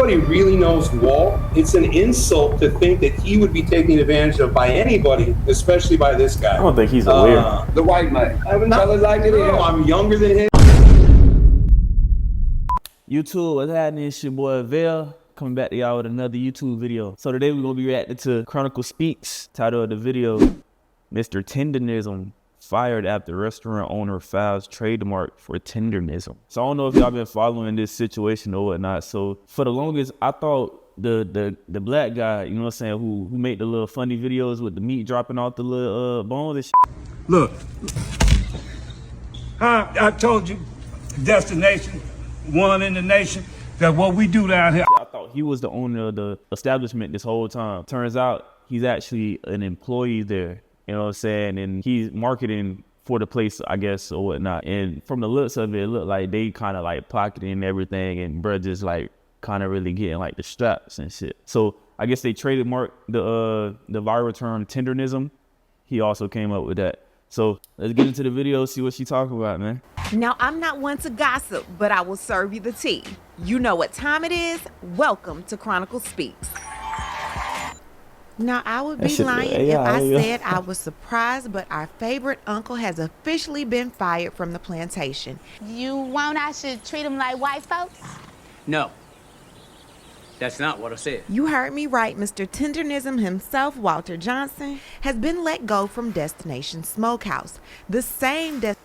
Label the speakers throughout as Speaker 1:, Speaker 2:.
Speaker 1: anybody really knows Walt, it's an insult to think that he would be taken advantage of by anybody, especially by this guy.
Speaker 2: I don't think he's aware.
Speaker 1: The white man. I'm younger than him.
Speaker 3: YouTube, what's happening? It's your boy Vail, coming back to y'all with another YouTube video. So today we're gonna be reacting to Chronicle Speaks. Title of the video, Mr. Tendernism fired after restaurant owner files trademark for tendernism. So I don't know if y'all been following this situation or whatnot. So for the longest, I thought the black guy, you know what I'm saying, who made the little funny videos with the meat dropping off the little bones and shit.
Speaker 4: Look, I told you, destination, one in the nation, that what we do down here.
Speaker 3: I thought he was the owner of the establishment this whole time. Turns out he's actually an employee there. You know what I'm saying? And he's marketing for the place, I guess, or whatnot. And from the looks of it, it looked like they kind of like pocketing everything, and bruh just like kind of really getting like the straps and shit. So I guess they trademarked the viral term tendernism. He also came up with that. So let's get into the video, see what she talking about, man.
Speaker 5: Now, I'm not one to gossip, but I will serve you the tea. You know what time it is. Welcome to Chronicle Speaks. Now, I would be lying if I said I was surprised, but our favorite uncle has officially been fired from the plantation.
Speaker 6: You want I should treat him like white folks?
Speaker 7: No. That's not what I said.
Speaker 5: You heard me right. Mr. Tendernism himself, Walter Johnson, has been let go from Destination Smokehouse, the same Destination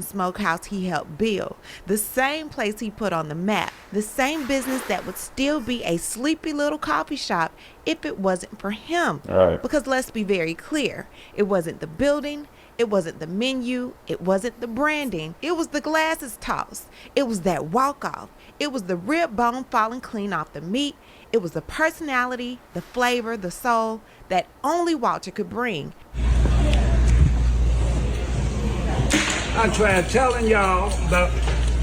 Speaker 5: Smokehouse he helped build, the same place he put on the map, the same business that would still be a sleepy little coffee shop if it wasn't for him.
Speaker 2: Right.
Speaker 5: Because let's be very clear, it wasn't the building, it wasn't the menu, it wasn't the branding, it was the glasses tossed, it was that walk-off, it was the rib bone falling clean off the meat, it was the personality, the flavor, the soul that only Walter could bring.
Speaker 4: I tried telling y'all about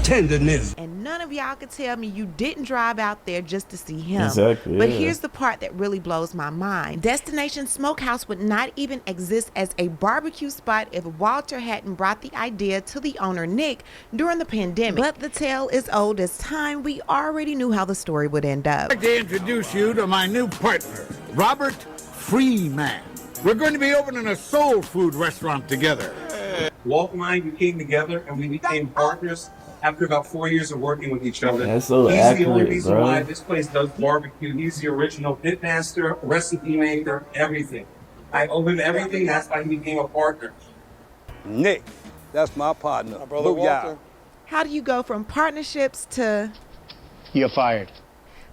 Speaker 4: tendernism.
Speaker 5: And none of y'all could tell me you didn't drive out there just to see him.
Speaker 2: Exactly.
Speaker 5: But
Speaker 2: yeah.
Speaker 5: here's the part that really blows my mind. Destination Smokehouse would not even exist as a barbecue spot if Walter hadn't brought the idea to the owner, Nick, during the pandemic. But the tale is old as time. We already knew how the story would end up.
Speaker 8: I'd like to introduce you to my new partner, Robert Freeman. We're going to be opening a soul food restaurant together.
Speaker 1: Walt and I, we came together and we became partners after about 4 years of working with each other.
Speaker 2: That's so
Speaker 1: He's
Speaker 2: accurate,
Speaker 1: the only reason
Speaker 2: bro.
Speaker 1: why this place does barbecue. He's the original pitmaster, recipe maker, everything. I owe him everything. That's why he became a partner.
Speaker 9: Nick, that's my partner. My brother Walter.
Speaker 5: How do you go from partnerships to...
Speaker 9: You're fired.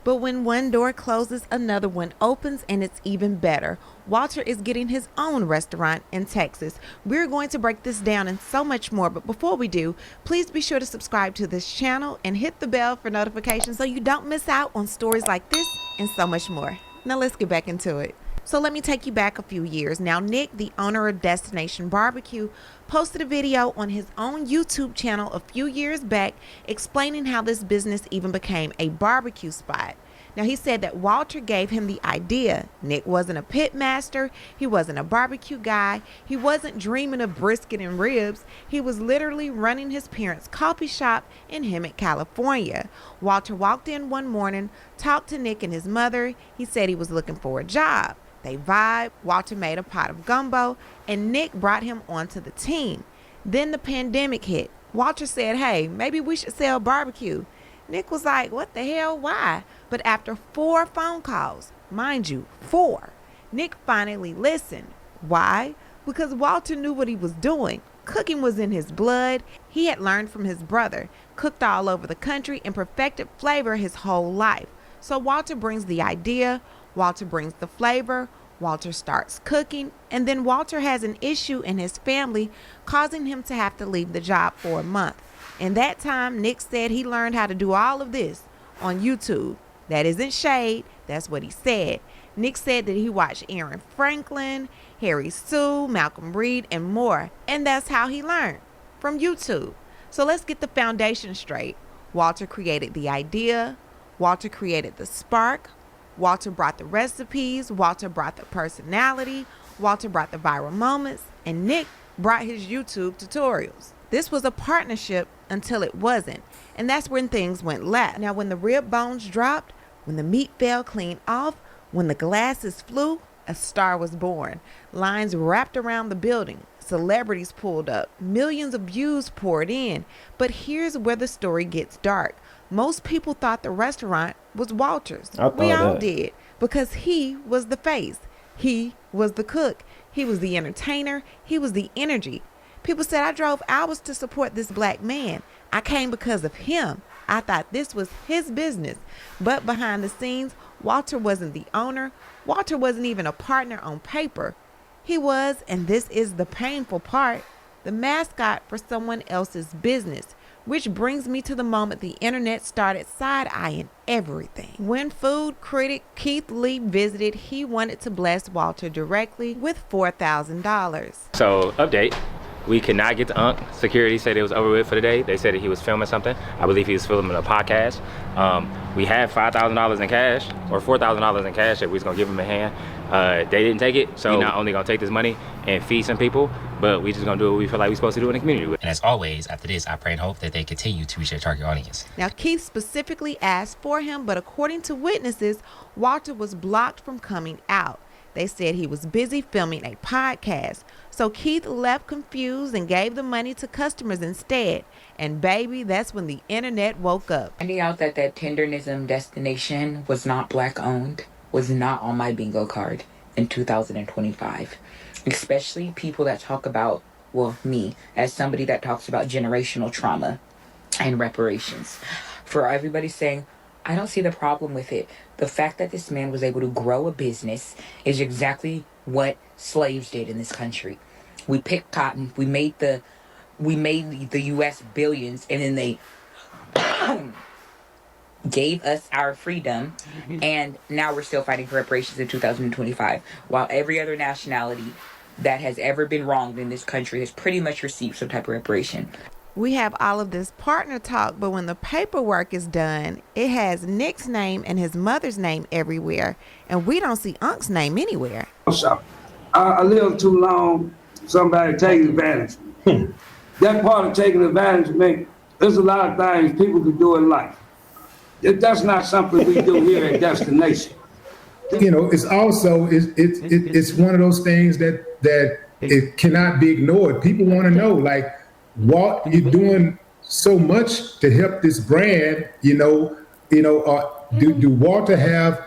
Speaker 5: But when one door closes, another one opens, and it's even better. Walter is getting his own restaurant in Texas. We're going to break this down and so much more. But before we do, please be sure to subscribe to this channel and hit the bell for notifications so you don't miss out on stories like this and so much more. Now let's get back into it. So let me take you back a few years. Now, Nick, the owner of Destination Barbecue, posted a video on his own YouTube channel a few years back explaining how this business even became a barbecue spot. Now, he said that Walter gave him the idea. Nick wasn't a pit master. He wasn't a barbecue guy. He wasn't dreaming of brisket and ribs. He was literally running his parents' coffee shop in Hemet, California. Walter walked in one morning, talked to Nick and his mother. He said he was looking for a job. They vibed. Walter made a pot of gumbo, and Nick brought him onto the team. Then the pandemic hit. Walter said, hey, maybe we should sell barbecue. Nick was like, what the hell, why? But after 4 phone calls, mind you, 4, Nick finally listened. Why? Because Walter knew what he was doing. Cooking was in his blood. He had learned from his brother, cooked all over the country, and perfected flavor his whole life. So Walter brings the idea, Walter brings the flavor, Walter starts cooking, and then Walter has an issue in his family causing him to have to leave the job for a month. In that time, Nick said he learned how to do all of this on YouTube. That isn't shade, that's what he said. Nick said that he watched Aaron Franklin, Harry Sue, Malcolm Reed, and more, and that's how he learned, from YouTube. So let's get the foundation straight. Walter created the idea, Walter created the spark, Walter brought the recipes, Walter brought the personality, Walter brought the viral moments, and Nick brought his YouTube tutorials. This was a partnership until it wasn't, and that's when things went left. Now, when the rib bones dropped, When the meat fell clean off, when the glasses flew, a star was born. Lines wrapped around the building. Celebrities pulled up. Millions of views poured in. But here's where the story gets dark. Most people thought the restaurant was Walter's. We all did, because he was the face. He was the cook. He was the entertainer. He was the energy. People said, I drove hours to support this black man. I came because of him. I thought this was his business. But behind the scenes, Walter wasn't the owner. Walter wasn't even a partner on paper. He was, and this is the painful part, the mascot for someone else's business. Which brings me to the moment the internet started side-eyeing everything. When food critic Keith Lee visited, he wanted to bless Walter directly with $4,000.
Speaker 2: So, update. We could not get to Unc. Security said it was over with for the day. They said that he was filming something. I believe he was filming a podcast. We had $5,000 in cash, or $4,000 in cash that we was gonna give him a hand. They didn't take it, so we're not only gonna take this money and feed some people, but we just gonna do what we feel like we're supposed to do in the community.
Speaker 10: And as always, after this, I pray and hope that they continue to reach their target audience.
Speaker 5: Now, Keith specifically asked for him, but according to witnesses, Walter was blocked from coming out. They said he was busy filming a podcast. So Keith left confused and gave the money to customers instead. And baby, that's when the internet woke up.
Speaker 11: Finding out that Tendernism destination was not black owned was not on my bingo card in 2025. Especially people that talk about, well, me, as somebody that talks about generational trauma and reparations. For everybody saying, I don't see the problem with it. The fact that this man was able to grow a business is exactly what slaves did in this country. We picked cotton, we made the US billions, and then they gave us our freedom, and now we're still fighting for reparations in 2025, while every other nationality that has ever been wronged in this country has pretty much received some type of reparation.
Speaker 5: We have all of this partner talk, but when the paperwork is done, it has Nick's name and his mother's name everywhere, and we don't see Unc's name anywhere.
Speaker 12: I lived too long, somebody taking advantage of me. That part of taking advantage of me, there's a lot of things people can do in life. That's not something we do here at Destination.
Speaker 13: You know, it's also, it's one of those things that it cannot be ignored. People want to know, like, Walt, you're doing so much to help this brand, do Walter have,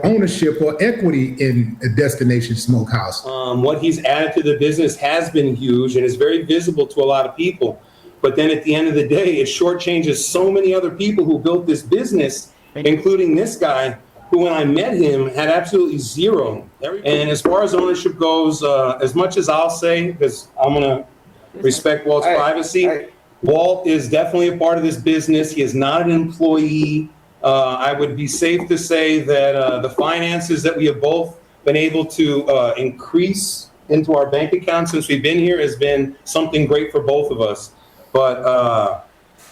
Speaker 13: ownership or equity in a Destination Smokehouse?
Speaker 1: What he's added to the business has been huge and is very visible to a lot of people. But then at the end of the day, it shortchanges so many other people who built this business, including this guy, who when I met him had absolutely zero. And as far as ownership goes, as much as I'll say, because I'm going to respect Walt's privacy, Walt is definitely a part of this business. He is not an employee. I would be safe to say that the finances that we have both been able to increase into our bank account since we've been here has been something great for both of us. But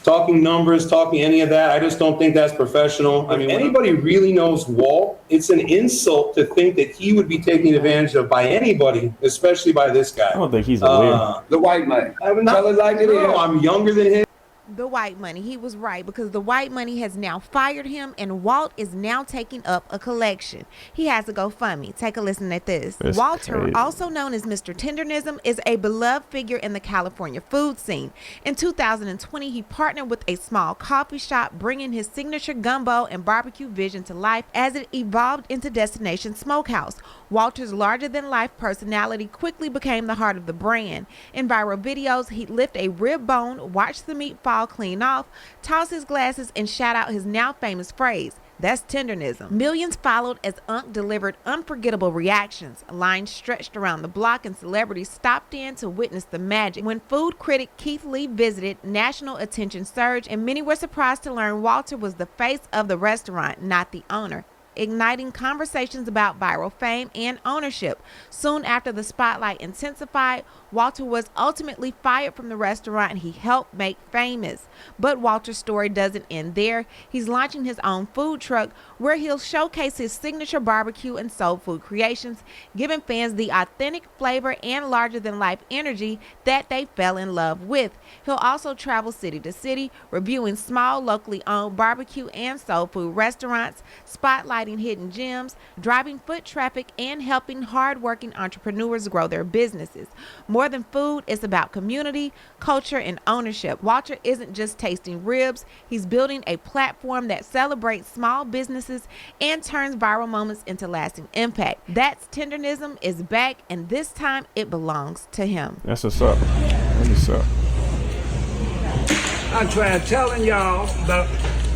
Speaker 1: talking numbers, talking any of that, I just don't think that's professional. I mean, if anybody really knows Walt, it's an insult to think that he would be taken advantage of by anybody, especially by this guy.
Speaker 3: I don't think he's aware.
Speaker 12: The white man.
Speaker 1: I'm younger than him.
Speaker 5: The white money. He was right, because the white money has now fired him, and Walt is now taking up a collection. He has a GoFundMe. Take a listen at this.
Speaker 3: That's
Speaker 5: Walter,
Speaker 3: crazy.
Speaker 5: also known as Mr. Tendernism, is a beloved figure in the California food scene. In 2020, he partnered with a small coffee shop, bringing his signature gumbo and barbecue vision to life as it evolved into Destination Smokehouse. Walter's larger-than-life personality quickly became the heart of the brand. In viral videos, he'd lift a rib bone, watch the meat fall clean off, toss his glasses, and shout out his now famous phrase, "That's Tendernism." Millions followed as Unc delivered unforgettable reactions. Lines stretched around the block and celebrities stopped in to witness the magic. When food critic Keith Lee visited, national attention surged, and many were surprised to learn Walter was the face of the restaurant, not the owner. igniting conversations about viral fame and ownership. Soon after the spotlight intensified, Walter was ultimately fired from the restaurant he helped make famous. But Walter's story doesn't end there. He's launching his own food truck where he'll showcase his signature barbecue and soul food creations, giving fans the authentic flavor and larger-than-life energy that they fell in love with. He'll also travel city to city, reviewing small, locally owned barbecue and soul food restaurants, spotlighting hidden gems, driving foot traffic, and helping hard-working entrepreneurs grow their businesses. More than food, it's about community, culture, and ownership. Walter isn't just tasting ribs, he's building a platform that celebrates small businesses and turns viral moments into lasting impact. That's Tendernism is back, and this time it belongs to him.
Speaker 3: That's what's up. That's what's up.
Speaker 4: I tried telling y'all about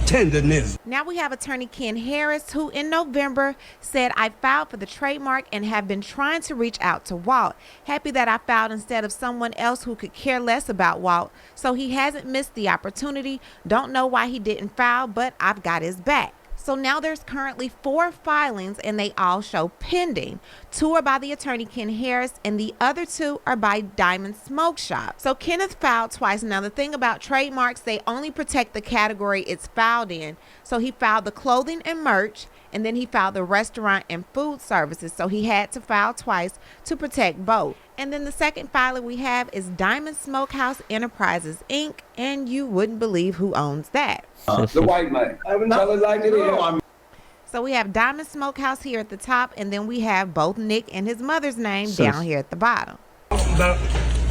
Speaker 4: Tendernism.
Speaker 5: Now we have attorney Ken Harris, who in November said, I filed for the trademark and have been trying to reach out to Walt. Happy that I filed instead of someone else who could care less about Walt. So he hasn't missed the opportunity. Don't know why he didn't file, but I've got his back. So now there's currently 4 filings and they all show pending. 2 are by the attorney Ken Harris and the other 2 are by Diamond Smoke Shop. So Kenneth filed twice. Now the thing about trademarks, they only protect the category it's filed in. So he filed the clothing and merch, and then he filed the restaurant and food services. So he had to file twice to protect both. And then the second filer we have is Diamond Smokehouse Enterprises, Inc., and you wouldn't believe who owns that.
Speaker 12: The white man. Tell it like it is.
Speaker 5: So we have Diamond Smokehouse here at the top, and then we have both Nick and his mother's name down here at the bottom.
Speaker 4: About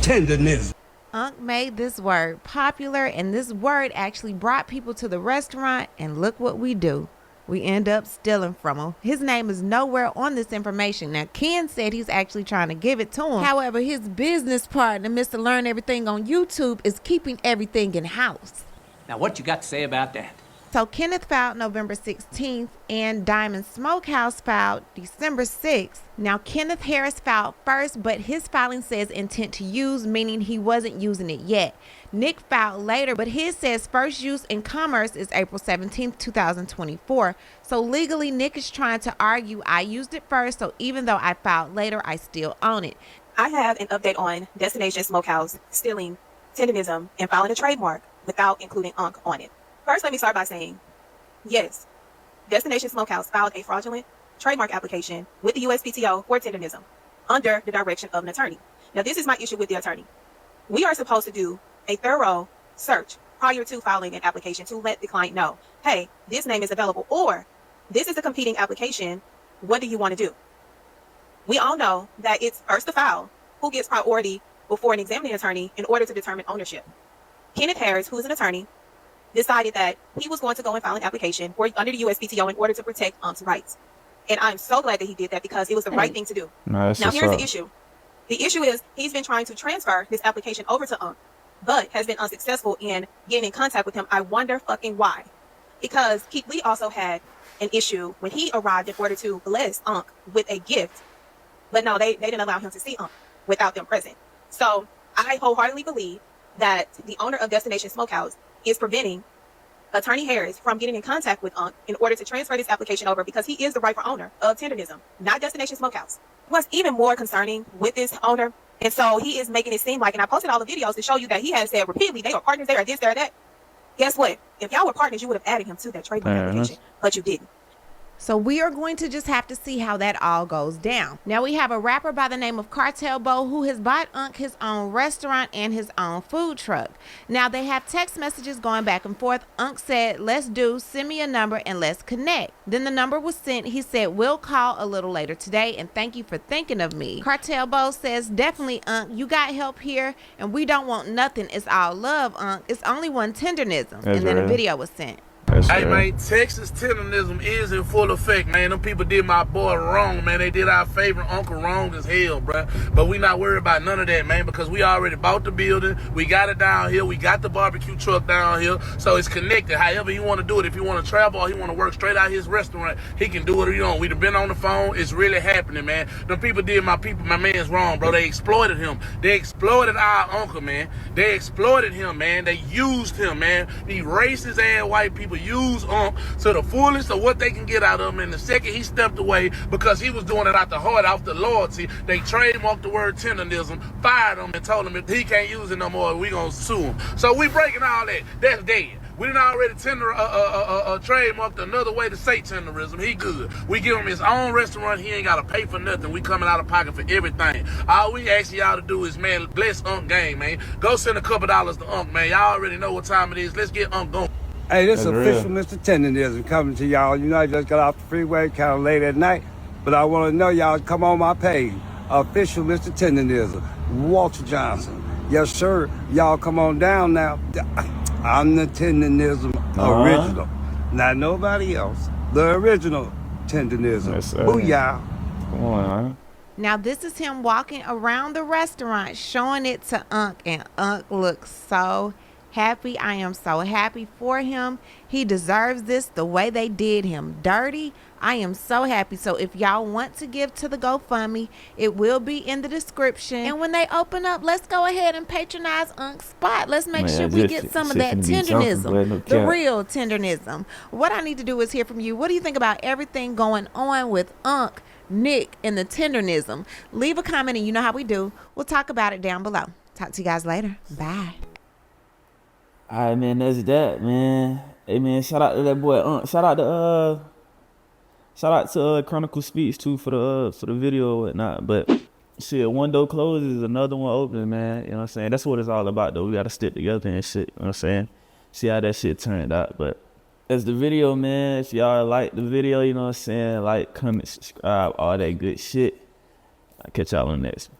Speaker 4: Tendernism.
Speaker 5: Unc made this word popular, and this word actually brought people to the restaurant, and look what we do. We end up stealing from him. His name is nowhere on this information. Now, Ken said he's actually trying to give it to him. However, his business partner, Mr. Learn Everything on YouTube, is keeping everything in-house.
Speaker 7: Now, what you got to say about that?
Speaker 5: So Kenneth filed November 16th and Diamond Smokehouse filed December 6th. Now Kenneth Harris filed first, but his filing says intent to use, meaning he wasn't using it yet. Nick filed later, but his says first use in commerce is April 17th, 2024. So legally, Nick is trying to argue I used it first, so even though I filed later, I still own it.
Speaker 14: I have an update on Destination Smokehouse stealing Tendernism and filing a trademark without including Unc on it. First, let me start by saying, yes, Destination Smokehouse filed a fraudulent trademark application with the USPTO for Tendernism under the direction of an attorney. Now, this is my issue with the attorney. We are supposed to do a thorough search prior to filing an application to let the client know, hey, this name is available, or this is a competing application. What do you want to do? We all know that it's first to file who gets priority before an examining attorney in order to determine ownership. Kenneth Harris, who is an attorney, decided that he was going to go and file an application under the USPTO in order to protect Unc's rights. And I'm so glad that he did that because it was the right thing to do. Now, here's the issue. The issue is he's been trying to transfer this application over to Unc, but has been unsuccessful in getting in contact with him. I wonder fucking why. Because Keith Lee also had an issue when he arrived in order to bless Unc with a gift. But no, they didn't allow him to see Unc without them present. So I wholeheartedly believe that the owner of Destination Smokehouse is preventing Attorney Harris from getting in contact with Unc in order to transfer this application over because he is the rightful owner of Tendernism, not Destination Smokehouse. What's even more concerning with this owner, and so he is making it seem like, and I posted all the videos to show you that he has said repeatedly they are partners, they are this, they are that. Guess what? If y'all were partners, you would have added him to that trademark application, but you didn't.
Speaker 5: So we are going to just have to see how that all goes down. Now we have a rapper by the name of Cartel Bo who has bought Unc his own restaurant and his own food truck. Now they have text messages going back and forth. Unc said, send me a number and let's connect. Then the number was sent. He said, we'll call a little later today and thank you for thinking of me. Cartel Bo says, definitely Unc, you got help here and we don't want nothing. It's all love, Unc. It's only one Tendernism. And then a video was sent.
Speaker 15: Hey man, Texas Tendernism is in full effect, man. Them people did my boy wrong, man. They did our favorite uncle wrong as hell, bruh. But we not worried about none of that, man, because we already bought the building. We got it down here. We got the barbecue truck down here. So it's connected. However he want to do it. If he want to travel or he want to work straight out his restaurant, he can do what he want. We've been on the phone. It's really happening, man. Them people did my man's wrong, bro. They exploited him. They exploited our uncle, man. They exploited him, man. They used him, man. These racist ass white people use to the fullest of what they can get out of him. And the second he stepped away, because he was doing it out the heart, out the loyalty, they trademarked the word tendernism, fired him, and told him if he can't use it no more, we gonna sue him. So we breaking all that. That's dead. We done already trademarked another way to say tenderism. He good. We give him his own restaurant. He ain't got to pay for nothing. We coming out of pocket for everything. All we ask y'all to do is, man, bless Unc game, man. Go send a couple dollars to Unc, man. Y'all already know what time it is. Let's get Unc going.
Speaker 9: Hey, this is
Speaker 3: That's
Speaker 9: official
Speaker 3: real.
Speaker 9: Mr. Tendernism coming to y'all. You know, I just got off the freeway kind of late at night, but I want to know y'all come on my page. Official Mr. Tendernism, Walter Johnson. Yes, sir. Y'all come on down now. I'm the Tendernism original, not nobody else. The original Tendernism.
Speaker 3: Yes, sir.
Speaker 9: Booyah.
Speaker 3: Come on, huh?
Speaker 5: Now this is him walking around the restaurant showing it to Unc, and Unc looks so happy. I am so happy for him. He deserves this the way they did him dirty. I am so happy. So if y'all want to give to the GoFundMe, it will be in the description. And when they open up, let's go ahead and patronize Unc's spot. Let's make sure we get some of that tendernism, the real tendernism. What I need to do is hear from you. What do you think about everything going on with Unc, Nick, and the tendernism? Leave a comment, and you know how we do. We'll talk about it down below. Talk to you guys later. Bye.
Speaker 3: All right, man, that's that, man. Hey, man, shout out to that boy Unc. Shout out to Chronicle Speech too for the video or whatnot. But shit, one door closes, another one opens, man. You know what I'm saying? That's what it's all about, though. We gotta stick together and shit. You know what I'm saying? See how that shit turned out. But that's the video, man. If y'all like the video, you know what I'm saying? Like, comment, subscribe, all that good shit. I'll catch y'all on the next one.